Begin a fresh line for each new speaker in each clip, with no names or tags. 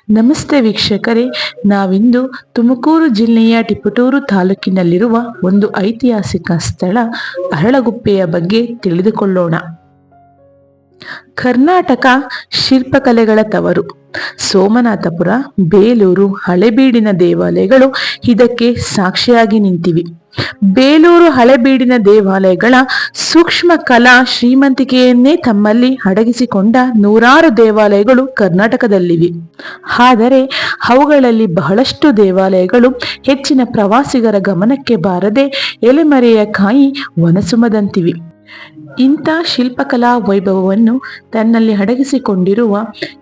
ನಮಸ್ತೆ ವೀಕ್ಷಕರೇ, ನಾವಿಂದು ತುಮಕೂರು ಜಿಲ್ಲೆಯ ತಿಪಟೂರು ತಾಲೂಕಿನಲ್ಲಿರುವ ಒಂದು ಐತಿಹಾಸಿಕ ಸ್ಥಳ ಅರಳಗುಪ್ಪೆಯ ಬಗ್ಗೆ ತಿಳಿದುಕೊಳ್ಳೋಣ. ಕರ್ನಾಟಕ ಶಿಲ್ಪಕಲೆಗಳ ತವರು. ಸೋಮನಾಥಪುರ, ಬೇಲೂರು, ಹಳೇಬೀಡಿನ ದೇವಾಲಯಗಳು ಇದಕ್ಕೆ ಸಾಕ್ಷಿಯಾಗಿ ನಿಂತಿವೆ. ಬೇಲೂರು, ಹಳೇಬೀಡಿನ ದೇವಾಲಯಗಳ ಸೂಕ್ಷ್ಮ ಕಲಾ ಶ್ರೀಮಂತಿಕೆಯನ್ನೇ ತಮ್ಮಲ್ಲಿ ಅಡಗಿಸಿಕೊಂಡ ನೂರಾರು ದೇವಾಲಯಗಳು ಕರ್ನಾಟಕದಲ್ಲಿವೆ. ಆದರೆ ಅವುಗಳಲ್ಲಿ ಬಹಳಷ್ಟು ದೇವಾಲಯಗಳು ಹೆಚ್ಚಿನ ಪ್ರವಾಸಿಗರ ಗಮನಕ್ಕೆ ಬಾರದೆ ಎಲೆಮರೆಯ ಕಾಯಿ ಒಣಸುಮದಂತಿವೆ. ಇಂಥ ಶಿಲ್ಪಕಲಾ ವೈಭವವನ್ನು ತನ್ನಲ್ಲಿ ಅಡಗಿಸಿಕೊಂಡಿರುವ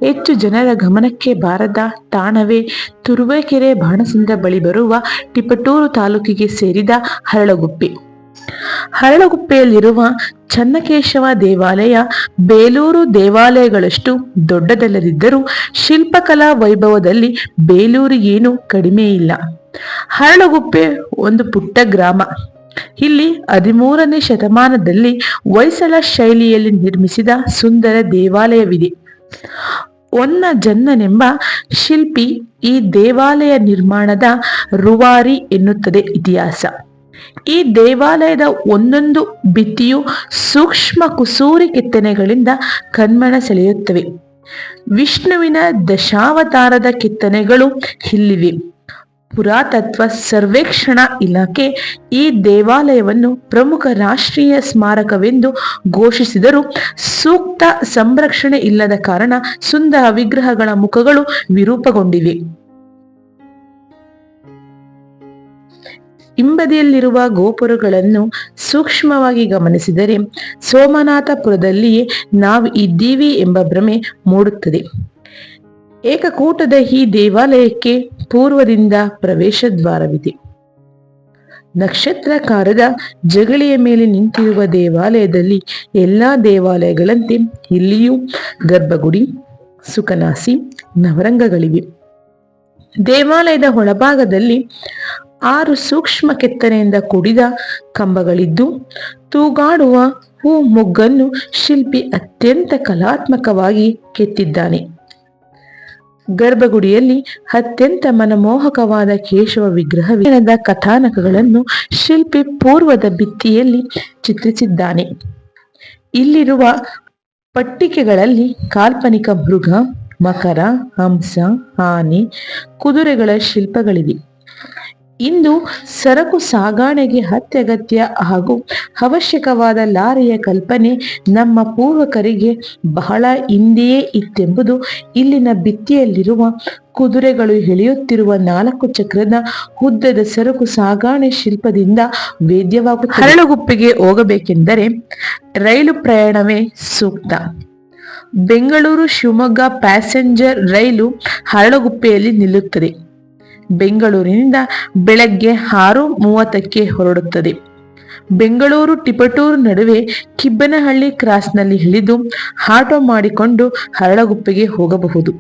ಹೆಚ್ಚು ಜನರ ಗಮನಕ್ಕೆ ಬಾರದ ತಾಣವೇ ತುರುವೇಕೆರೆ ಬಾಣಸಂದ್ರ ಬಳಿ ಬರುವ ತಿಪಟೂರು ತಾಲೂಕಿಗೆ ಸೇರಿದ ಅರಳಗುಪ್ಪೆ. ಅರಳಗುಪ್ಪೆಯಲ್ಲಿರುವ ಚನ್ನಕೇಶವ ದೇವಾಲಯ ಬೇಲೂರು ದೇವಾಲಯಗಳಷ್ಟು ದೊಡ್ಡದಲ್ಲದಿದ್ದರೂ ಶಿಲ್ಪಕಲಾ ವೈಭವದಲ್ಲಿ ಬೇಲೂರಿಗೇನು ಕಡಿಮೆ ಇಲ್ಲ. ಅರಳಗುಪ್ಪೆ ಒಂದು ಪುಟ್ಟ ಗ್ರಾಮ. ಇಲ್ಲಿ 13ನೇ ಶತಮಾನದಲ್ಲಿ ಹೊಯ್ಸಳ ಶೈಲಿಯಲ್ಲಿ ನಿರ್ಮಿಸಿದ ಸುಂದರ ದೇವಾಲಯವಿದೆ. ಹೊನ್ನಜನ್ನನೆಂಬ ಶಿಲ್ಪಿ ಈ ದೇವಾಲಯ ನಿರ್ಮಾಣದ ರೂವಾರಿ ಎನ್ನುತ್ತದೆ ಇತಿಹಾಸ. ಈ ದೇವಾಲಯದ ಒಂದೊಂದು ಭಿತ್ತಿಯು ಸೂಕ್ಷ್ಮ ಕುಸೂರಿ ಕೆತ್ತನೆಗಳಿಂದ ಕಣ್ಮನ ಸೆಳೆಯುತ್ತವೆ. ವಿಷ್ಣುವಿನ ದಶಾವತಾರದ ಕೆತ್ತನೆಗಳು ಇಲ್ಲಿವೆ. ಪುರಾತತ್ವ ಸರ್ವೇಕ್ಷಣಾ ಇಲಾಖೆ ಈ ದೇವಾಲಯವನ್ನು ಪ್ರಮುಖ ರಾಷ್ಟ್ರೀಯ ಸ್ಮಾರಕವೆಂದು ಘೋಷಿಸಿದರೂ ಸೂಕ್ತ ಸಂರಕ್ಷಣೆ ಇಲ್ಲದ ಕಾರಣ ಸುಂದರ ವಿಗ್ರಹಗಳ ಮುಖಗಳು ವಿರೂಪಗೊಂಡಿವೆ. ಹಿಂಬದಿಯಲ್ಲಿರುವ ಗೋಪುರಗಳನ್ನು ಸೂಕ್ಷ್ಮವಾಗಿ ಗಮನಿಸಿದರೆ ಸೋಮನಾಥಪುರದಲ್ಲಿಯೇ ನಾವು ಇದ್ದೀವಿ ಎಂಬ ಭ್ರಮೆ ಮೂಡುತ್ತದೆ. ಏಕಕೂಟದ ಈ ದೇವಾಲಯಕ್ಕೆ ಪೂರ್ವದಿಂದ ಪ್ರವೇಶ ದ್ವಾರವಿದೆ. ನಕ್ಷತ್ರಾಕಾರದ ಜಗಳಿಯ ಮೇಲೆ ನಿಂತಿರುವ ದೇವಾಲಯದಲ್ಲಿ ಎಲ್ಲಾ ದೇವಾಲಯಗಳಂತೆ ಇಲ್ಲಿಯೂ ಗರ್ಭಗುಡಿ, ಸುಖನಾಸಿ, ನವರಂಗಗಳಿವೆ. ದೇವಾಲಯದ ಒಳಭಾಗದಲ್ಲಿ 6 ಸೂಕ್ಷ್ಮ ಕೆತ್ತನೆಯಿಂದ ಕೂಡಿದ ಕಂಬಗಳಿದ್ದು ತೂಗಾಡುವ ಹೂ ಮೊಗ್ಗನ್ನು ಶಿಲ್ಪಿ ಅತ್ಯಂತ ಕಲಾತ್ಮಕವಾಗಿ ಕೆತ್ತಿದ್ದಾನೆ. ಗರ್ಭಗುಡಿಯಲ್ಲಿ ಅತ್ಯಂತ ಮನಮೋಹಕವಾದ ಕೇಶವ ವಿಗ್ರಹದ ಕಥಾನಕಗಳನ್ನು ಶಿಲ್ಪಿ ಪೂರ್ವದ ಭಿತ್ತಿಯಲ್ಲಿ ಚಿತ್ರಿಸಿದ್ದಾನೆ. ಇಲ್ಲಿರುವ ಪಟ್ಟಿಕೆಗಳಲ್ಲಿ ಕಾಲ್ಪನಿಕ ಮೃಗ, ಮಕರ, ಹಂಸ, ಆನೆ, ಕುದುರೆಗಳ ಶಿಲ್ಪಗಳಿವೆ. ಇಂದು ಸರಕು ಸಾಗಣೆಗೆ ಅತ್ಯಗತ್ಯ ಹಾಗೂ ಅವಶ್ಯಕವಾದ ಲಾರಿಯ ಕಲ್ಪನೆ ನಮ್ಮ ಪೂರ್ವಕರಿಗೆ ಬಹಳ ಹಿಂದೆಯೇ ಇತ್ತೆಂಬುದು ಇಲ್ಲಿನ ಭಿತ್ತಿಯಲ್ಲಿರುವ ಕುದುರೆಗಳು ಎಳೆಯುತ್ತಿರುವ 4 ಚಕ್ರದ ಉದ್ದದ ಸರಕು ಸಾಗಣೆ ಶಿಲ್ಪದಿಂದ ವೇದ್ಯವಾಗುತ್ತದೆ. ಅರಳಗುಪ್ಪೆಗೆ ಹೋಗಬೇಕೆಂದರೆ ರೈಲು ಪ್ರಯಾಣವೇ ಸೂಕ್ತ. ಬೆಂಗಳೂರು ಶಿವಮೊಗ್ಗ ಪ್ಯಾಸೆಂಜರ್ ರೈಲು ಅರಳಗುಪ್ಪೆಯಲ್ಲಿ ನಿಲ್ಲುತ್ತದೆ. ಬೆಂಗಳೂರಿನಿಂದ ಬೆಳಗ್ಗೆ 6:30ಕ್ಕೆ ಹೊರಡುತ್ತದೆ. ಬೆಂಗಳೂರು ತಿಪಟೂರು ನಡುವೆ ಕಿಬ್ಬನಹಳ್ಳಿ ಕ್ರಾಸ್ನಲ್ಲಿ ಇಳಿದು ಆಟೋ ಮಾಡಿಕೊಂಡು ಅರಳಗುಪ್ಪೆಗೆ ಹೋಗಬಹುದು.